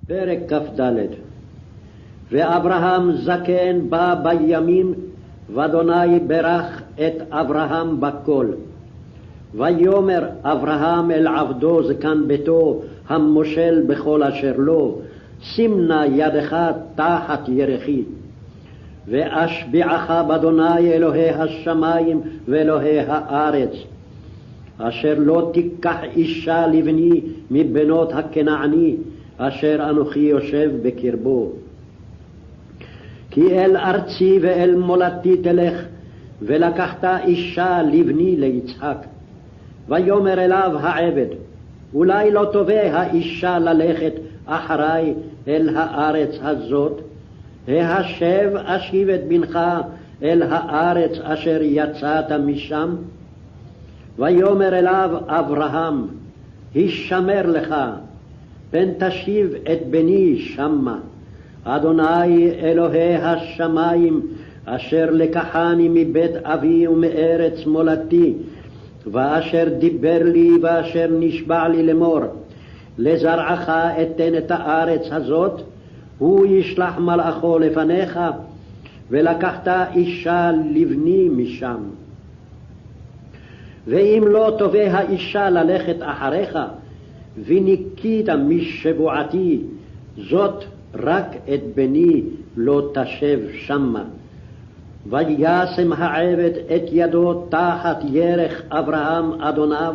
פרק כ"ד. ואברהם זקן בא בימים, ואדוני ברך את אברהם בכל. ויאמר אברהם אל עבדו זקן ביתו, המושל בכל אשר לו, שים נא ידך תחת ירכי. ואשביעך באדוני אלוהי השמים ואלוהי הארץ, אשר לא תיקח אישה לבני מבנות הכנעני, אשר אנוכי יושב בקרבו. כי אל ארצי ואל מולדתי תלך, ולקחת אישה לבני ליצחק. ויאמר אליו העבד, אולי לא תובע האישה ללכת אחרי אל הארץ הזאת? ההשב אשיב את בנך אל הארץ אשר יצאת משם? ויאמר אליו אברהם, הישמר לך, פן תשיב את בני שמה. אדוני אלוהי השמים, אשר לקחני מבית אבי ומארץ מולדתי, ואשר דיבר לי ואשר נשבע לי לאמור, לזרעך אתן את הארץ הזאת, הוא ישלח מלאכו לפניך, ולקחת אישה לבני משם. ואם לא תובע האישה ללכת אחריך, וניקית משבועתי, זאת רק את בני לא תשב שמה. וישם העבד את ידו תחת ירך אברהם אדוניו,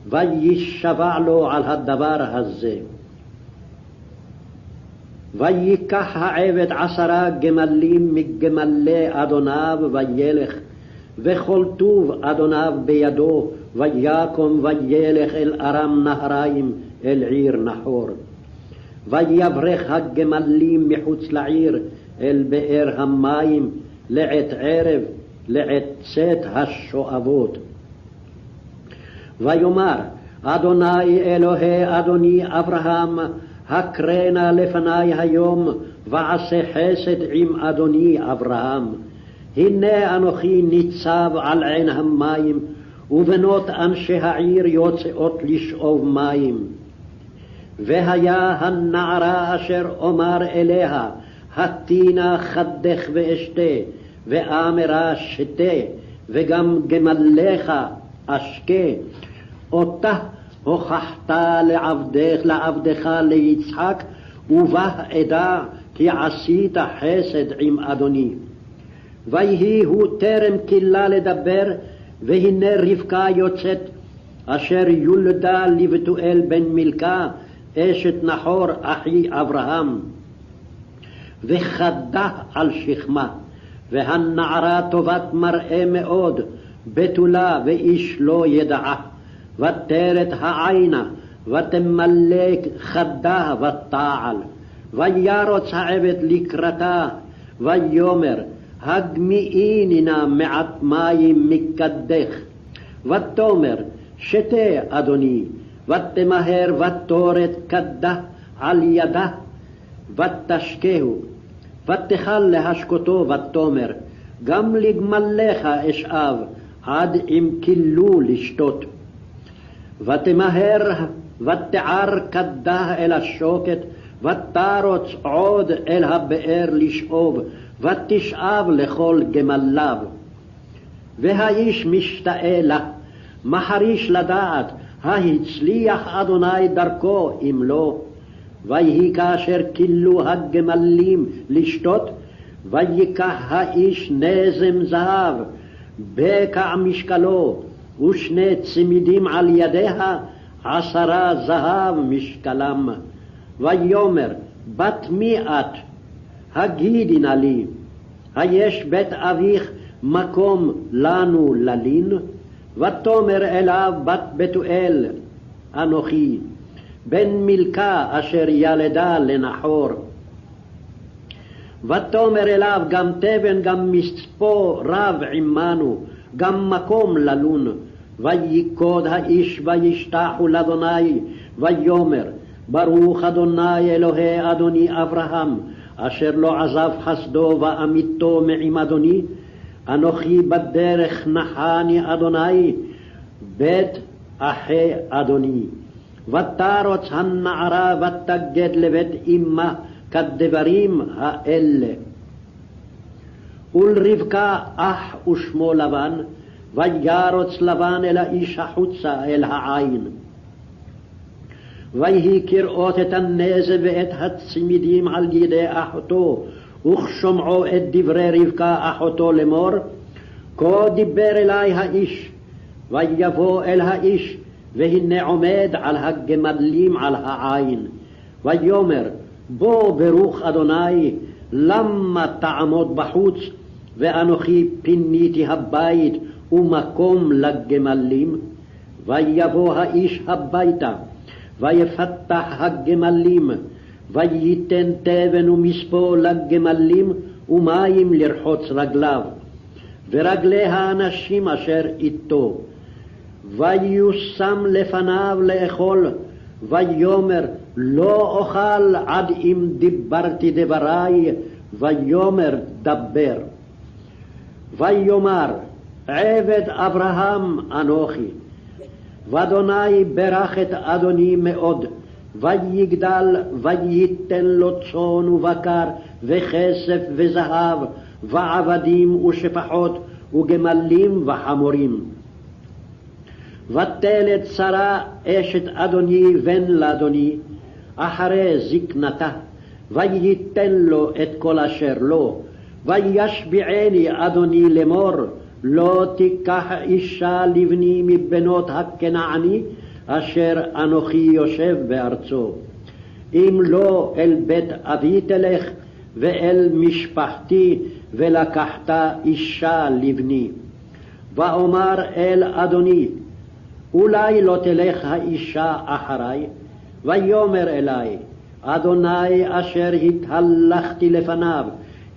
וישבע לו על הדבר הזה. ויקח העבד 10 גמלים מגמלי אדוניו וילך, וכל טוב אדוניו בידו, ויקום וילך אל ארם נהריים, אל עיר נחור. ויברך הגמלים מחוץ לעיר אל באר המים, לעת ערב, לעת צאת השואבות. ויאמר אדוני אלוהי אדוני אברהם, הקרנה לפני היום, ועשה חסד עם אדוני אברהם. הנה אנוכי ניצב על עין המים, ובנות אנשי העיר יוצאות לשאוב מים. והיה הנערה אשר אומר אליה, התינה חדך ואשתה, ואמרה שתה, וגם גמליך אשקה. אותה הוכחת לעבדך ליצחק, ובה אדע כי עשית חסד עם אדוני. ויהי הוא טרם כלה לדבר, והנה רבקה יוצאת, אשר יולדה לבתואל בן מילכה, אשת נחור אחי אברהם, וחדה על שכמה. והנערה טובת מראה מאוד, בתולה ואיש לא ידעה. ותרת העינה, ותמלא חדה ותעל. וירוץ העבד לקראתה, ויאמר, הגמיעיני נא מעט מים מקדך. ותאמר, שתה אדוני. ותמהר ותורת כדה על ידה, ותשקהו. ותכל להשקותו, ותאמר, גם לגמליך אשאב, עד אם כילו לשתות. ותמהר ותער כדה אל השוקת, ותרוץ עוד אל הבאר לשאוב, ותשאב לכל גמליו. והאיש משתאה לה, מחריש לדעת, הצליח אדוני דרכו אם לא. ויהי כאשר כילו הגמלים לשתות, ויקח האיש נזם זהב, בקע משקלו, ושני צמידים על ידיה, 10 זהב משקלם. ויאמר, בת מי את? הגידי נא לי, היש בית אביך מקום לנו ללין? ותאמר אליו בת בתואל, אנוכי, בן מילכה אשר ילדה לנחור. ותאמר אליו, גם תבן גם מצפו רב עמנו, גם מקום ללון. ויקוד האיש וישתחו לאדוני, ויאמר, ברוך אדוני אלוהי אדוני אברהם, אשר לא עזב חסדו ואמיתו מעם אדוני. אנוכי בדרך נחני אדוני, בית אחי אדוני. ותרוץ הנערה ותגד לבית אמה כדברים האלה. ולרבקה אח ושמו לבן, וירוץ לבן אל האיש החוצה אל העין. ויהי כראות את הנזר ואת הצמידים על ידי אחותו, וכשומעו את דברי רבקה אחותו לאמור, כה דיבר אלי האיש. ויבוא אל האיש, והנה עומד על הגמלים על העין. ויאמר, בוא ברוך אדוני, למה תעמוד בחוץ, ואנוכי פיניתי הבית ומקום לגמלים? ויבוא האיש הביתה, ויפתח הגמלים, וייתן תבן ומספוא לגמלים, ומים לרחוץ רגליו, ורגלי האנשים אשר איתו. ויושם לפניו לאכול, ויאמר, לא אוכל עד אם דיברתי דברי, ויאמר, דבר. ויאמר, עבד אברהם אנוכי. ואדוני ברך את אדוני מאוד, ויגדל וייתן לו צאן ובקר וכסף וזהב ועבדים ושפחות וגמלים וחמורים. ותלד שרה אשת אדוני בן לאדוני אחרי זקנתה, וייתן לו את כל אשר לו. וישביעני אדוני לאמור, לא תיקח אישה לבני מבנות הכנעני אשר אנוכי יושב בארצו. אם לא אל בית אבי תלך ואל משפחתי ולקחת אישה לבני. ואומר אל אדוני, אולי לא תלך האישה אחרי? ויאמר אלי, אדוני אשר התהלכתי לפניו,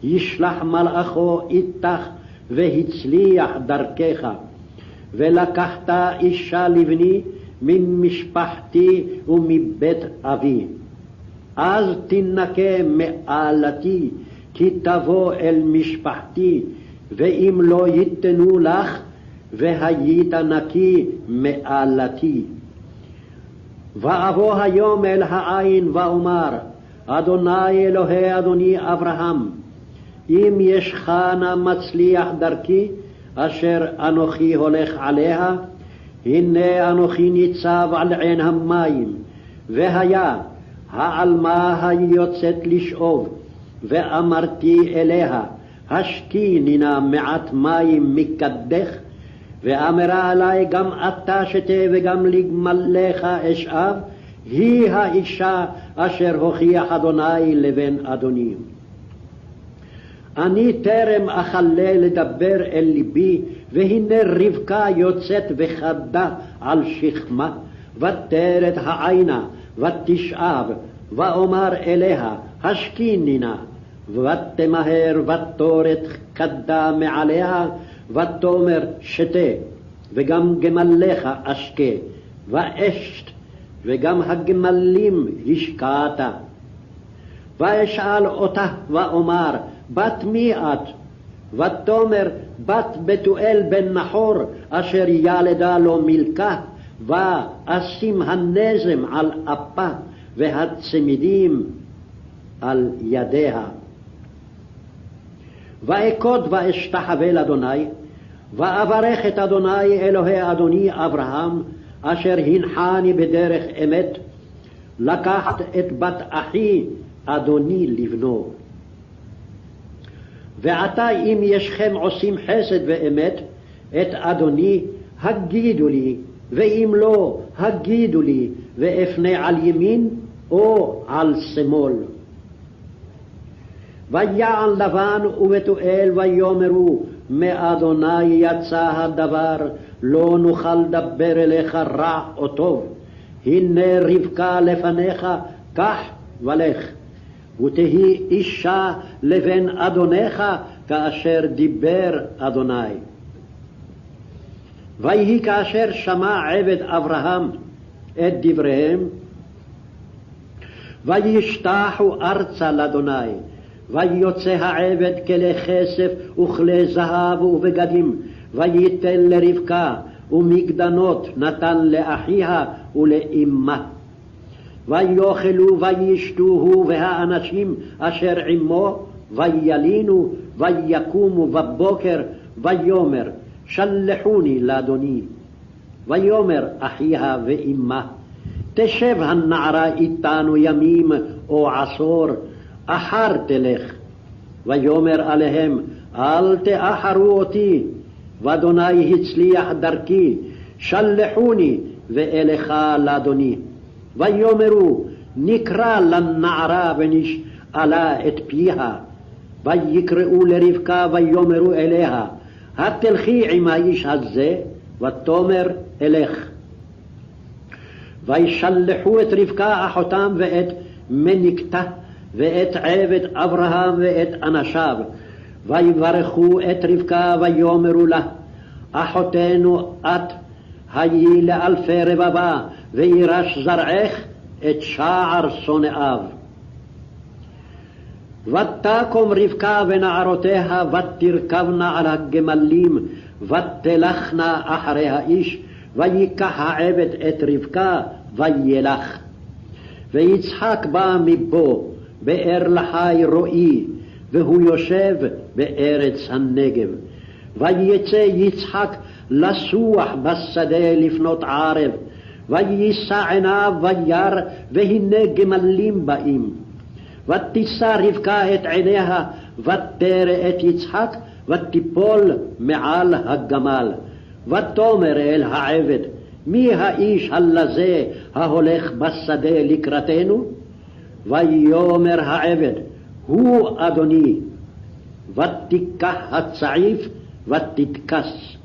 ישלח מלאכו איתך והצליח דרכך, ולקחת אישה לבני ממשפחתי ומבית אבי. אז תנקה מעלתי, כי תבוא אל משפחתי, ואם לא ייתנו לך, והיית נקי מעלתי. ואבוא היום אל העין ואומר, אדוני אלוהי אדוני אברהם, אם ישך נא מצליח דרכי אשר אנוכי הולך עליה, הנה אנוכי ניצב על עין המים, והיה העלמה היוצאת לשאוב, ואמרתי אליה, השקיני נא מעט מים מקדך, ואמרה עלי, גם אתה שתה וגם לגמליך אשאב, היא האישה אשר הוכיח אדוני לבן אדוני. אני טרם אכלה לדבר אל ליבי, והנה רבקה יוצאת וחדה על שכמה, ותרד העינה ותשאב, ואומר אליה, השקיני נא, ותמהר ותורת כדה מעליה, ותאמר שתה, וגם גמליך אשקה, ואשת, וגם הגמלים השקעת. ואשאל אותה ואומר, בת מי את? ותאמר, בת בתואל בן נחור, אשר ילדה לו מלכה, ואשים הנזם על אפה, והצמידים על ידיה. ואכוד ואשתחווה לאדוני, ואברך את אדוני אלוהי אדוני אברהם, אשר הנחני בדרך אמת, לקחת את בת אחי אדוני לבנו. ועתה אם ישכם עושים חסד ואמת, את אדוני הגידו לי, ואם לא הגידו לי, ואפנה על ימין או על שמאל. ויען לבן ובתואל ויאמרו, מאדוני יצא הדבר, לא נוכל לדבר אליך רע או טוב. הנה רבקה לפניך, קח ולך, ותהי אישה לבן אדונך, כאשר דיבר אדוני. ויהי כאשר שמע עבד אברהם את דבריהם, וישתחו ארצה לאדוני. ויוצא העבד כלי כסף וכלי זהב ובגדים, וייתן לרבקה, ומגדנות נתן לאחיה ולאמה. ויאכלו וישתו הוא והאנשים אשר עמו, וילינו ויקומו בבוקר, ויאמר שלחוני לאדוני. ויאמר אחיה ואמה, תשב הנערה איתנו ימים או עשור, אחר תלך. ויאמר עליהם, אל תאחרו אותי, ואדוני הצליח דרכי, שלחוני ואלכה לאדוני. ויאמרו, נקרא לנערה ונשאלה את פיה. ויקראו לרבקה ויאמרו אליה, התלכי עם האיש הזה, ותאמר אלך. וישלחו את רבקה אחותם ואת מניקתה ואת עבד אברהם ואת אנשיו, ויברכו את רבקה ויאמרו לה, אחותנו את, היי לאלפי רבבה, וירש זרעך את שער שונאיו. ותקום רבקה ונערותיה ותרכבנה על הגמלים, ותלכנה אחרי האיש, ויקח העבד את רבקה וילך. ויצחק בא מבו באר לחי רועי, והוא יושב בארץ הנגב. ויצא יצחק לסוח בשדה לפנות ערב, ויישא עיניו וירא, והנה גמלים באים. ותישא רבקה את עיניה, ותרא את יצחק, ותיפול מעל הגמל. ותאמר אל העבד, מי האיש הלזה ההולך בשדה לקראתנו? ויאמר העבד, הוא אדוני. ותיקח הצעיף ותתכס.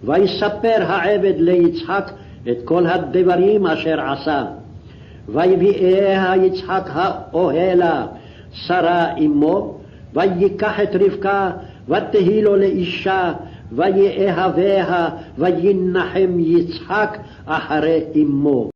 ויספר העבד ליצחק את כל הדברים אשר עשה. ויביאה יצחק האוהלה שרה אמו, ויקח את רבקה ותהי לו לאישה, ויאהביה, וינחם יצחק אחרי אמו.